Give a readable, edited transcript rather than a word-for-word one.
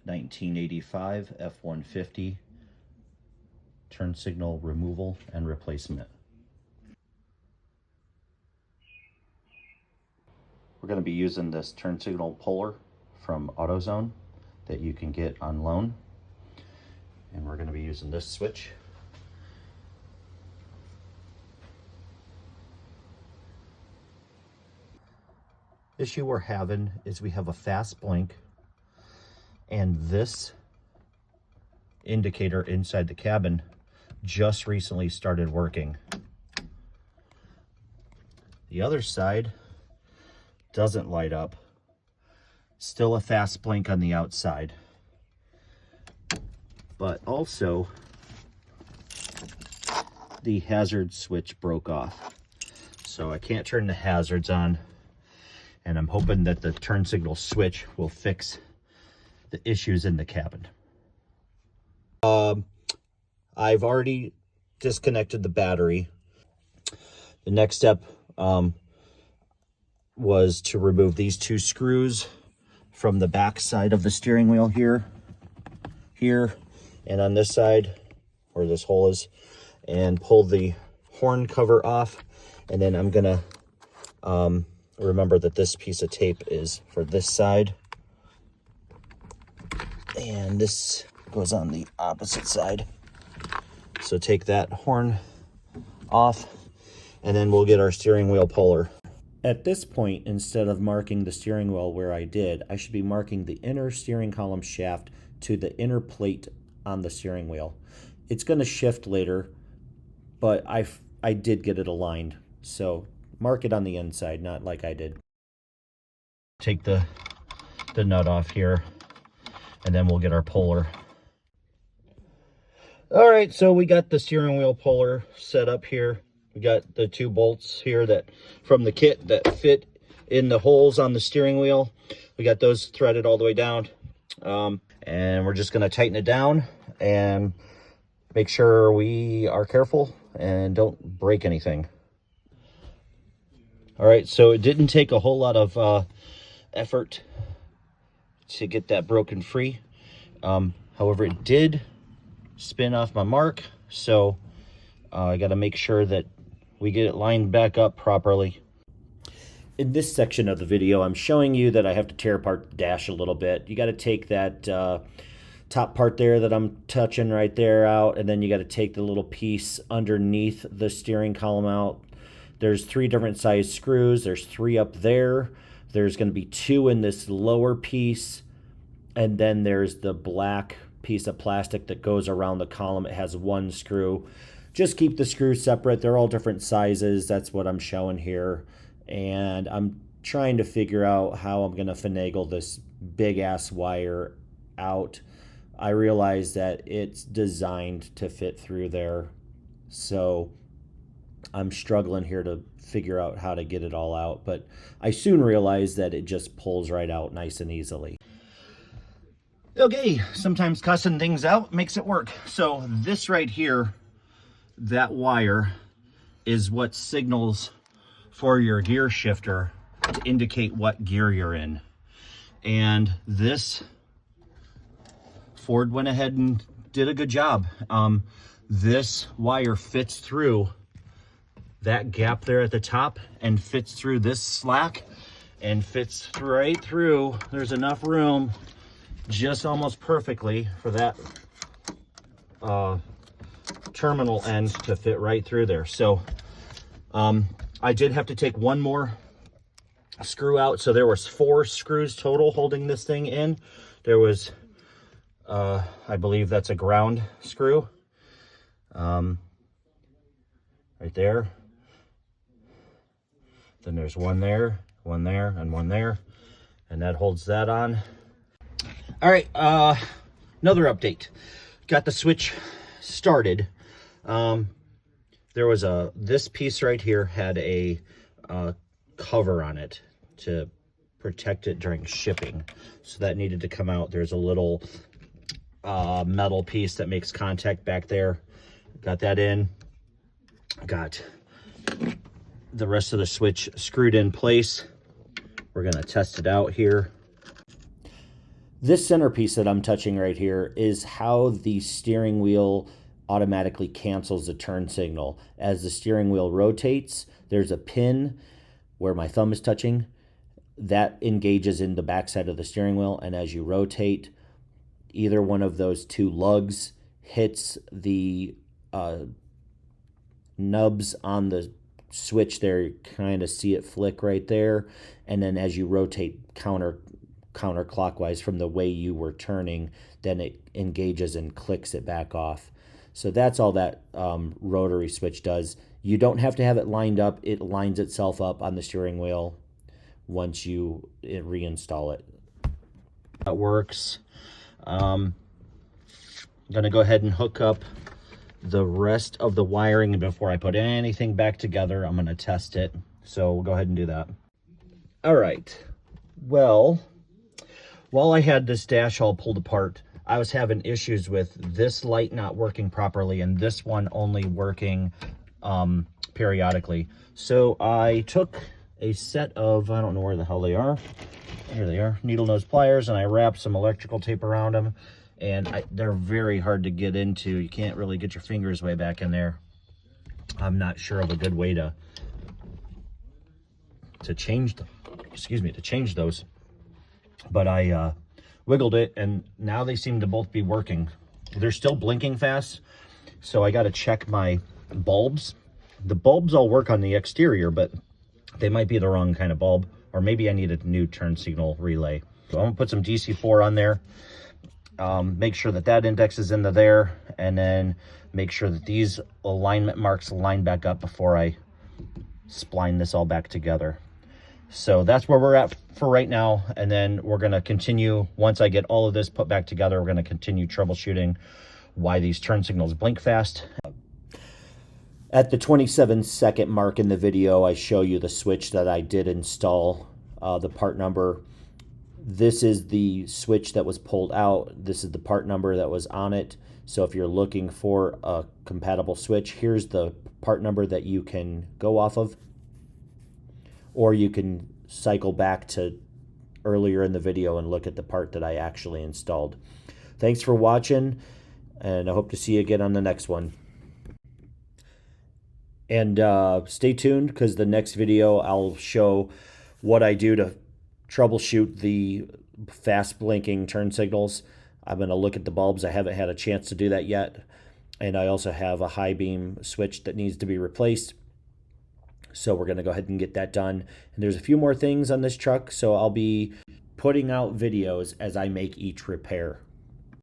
1985 F150 turn signal removal and replacement. We're going to be using this turn signal puller from AutoZone that you can get on loan, and we're going to be using this switch. Issue we're having is we have a fast blink, and this indicator inside the cabin just recently started working. The other side doesn't light up. Still a fast blink on the outside. But also, the hazard switch broke off. So I can't turn the hazards on, and I'm hoping that the turn signal switch will fix the issues in the cabin. I've already disconnected the battery. The next step was to remove these two screws from the back side of the steering wheel here, and on this side where this hole is, and pull the horn cover off. And then I'm gonna remember that this piece of tape is for this side, and this goes on the opposite side. So take that horn off, and then we'll get our steering wheel puller. At this point, instead of marking the steering wheel where I did, I should be marking the inner steering column shaft to the inner plate on the steering wheel. It's going to shift later, but I did get it aligned. So mark it on the inside, not like I did. Take the nut off here, and then we'll get our puller. All right, so we got the steering wheel puller set up here. We got the two bolts here that from the kit that fit in the holes on the steering wheel. We got those threaded all the way down. And we're just gonna tighten it down and make sure we are careful and don't break anything. All right, so it didn't take a whole lot of effort to get that broken free. However, it did spin off my mark, so I got to make sure that we get it lined back up properly. In this section of the video, I'm showing you that I have to tear apart the dash a little bit. You got to take that top part there that I'm touching right there out, and then you got to take the little piece underneath the steering column out. There's 3 different size screws. There's 3 up there. There's going to be 2 in this lower piece, and then there's the black piece of plastic that goes around the column. It has 1 screw. Just keep the screws separate. They're all different sizes. That's what I'm showing here. And I'm trying to figure out how I'm going to finagle this big ass wire out. I realize that it's designed to fit through there. So I'm struggling here to figure out how to get it all out. But I soon realized that it just pulls right out nice and easily. Okay, sometimes cussing things out makes it work. So this right here, that wire is what signals for your gear shifter to indicate what gear you're in. And this, Ford went ahead and did a good job. This wire fits through that gap there at the top and fits through this slack and fits right through. There's enough room just almost perfectly for that terminal end to fit right through there. So I did have to take 1 more screw out. So there was 4 screws total holding this thing in. There was I believe that's a ground screw right there. Then there's 1 there, 1 there, and 1 there, and that holds that on. All right, another update. Got the switch started. There was this piece right here had a cover on it to protect it during shipping. So that needed to come out. There's a little metal piece that makes contact back there. Got that in. Got the rest of the switch screwed in place. We're gonna test it out here. This centerpiece that I'm touching right here is how the steering wheel automatically cancels the turn signal. As the steering wheel rotates, there's a pin where my thumb is touching that engages in the backside of the steering wheel, and as you rotate, either one of those two lugs hits the nubs on the switch there. You kind of see it flick right there, and then as you rotate counterclockwise from the way you were turning, then it engages and clicks it back off. So that's all that rotary switch does. You don't have to have it lined up. It lines itself up on the steering wheel once you reinstall it. That works. I'm gonna go ahead and hook up the rest of the wiring before I put anything back together. I'm gonna test it, so we'll go ahead and do that. All right, well, while I had this dash all pulled apart, I was having issues with this light not working properly and this one only working periodically. So I took a set of, I don't know where the hell they are. Here they are, needle nose pliers, and I wrapped some electrical tape around them. And they're very hard to get into. You can't really get your fingers way back in there. I'm not sure of a good way to change them. Excuse me, to change those. But I wiggled it, and now they seem to both be working. They're still blinking fast, so I got to check my bulbs. The bulbs all work on the exterior, but they might be the wrong kind of bulb, or maybe I need a new turn signal relay. So I'm gonna put some DC4 on there. Make sure that that index is into there, and then make sure that these alignment marks line back up before I spline this all back together. So that's where we're at for right now, and then we're going to continue. Once I get all of this put back together, we're going to continue troubleshooting why these turn signals blink fast. At the 27-second mark in the video, I show you the switch that I did install, the part number. This is the switch that was pulled out. This is the part number that was on it. So if you're looking for a compatible switch, here's the part number that you can go off of. Or you can cycle back to earlier in the video and look at the part that I actually installed. Thanks for watching, and I hope to see you again on the next one. And stay tuned, because the next video I'll show what I do to troubleshoot the fast blinking turn signals. I'm going to look at the bulbs. I haven't had a chance to do that yet. And I also have a high beam switch that needs to be replaced. So we're going to go ahead and get that done. And there's a few more things on this truck, so I'll be putting out videos as I make each repair.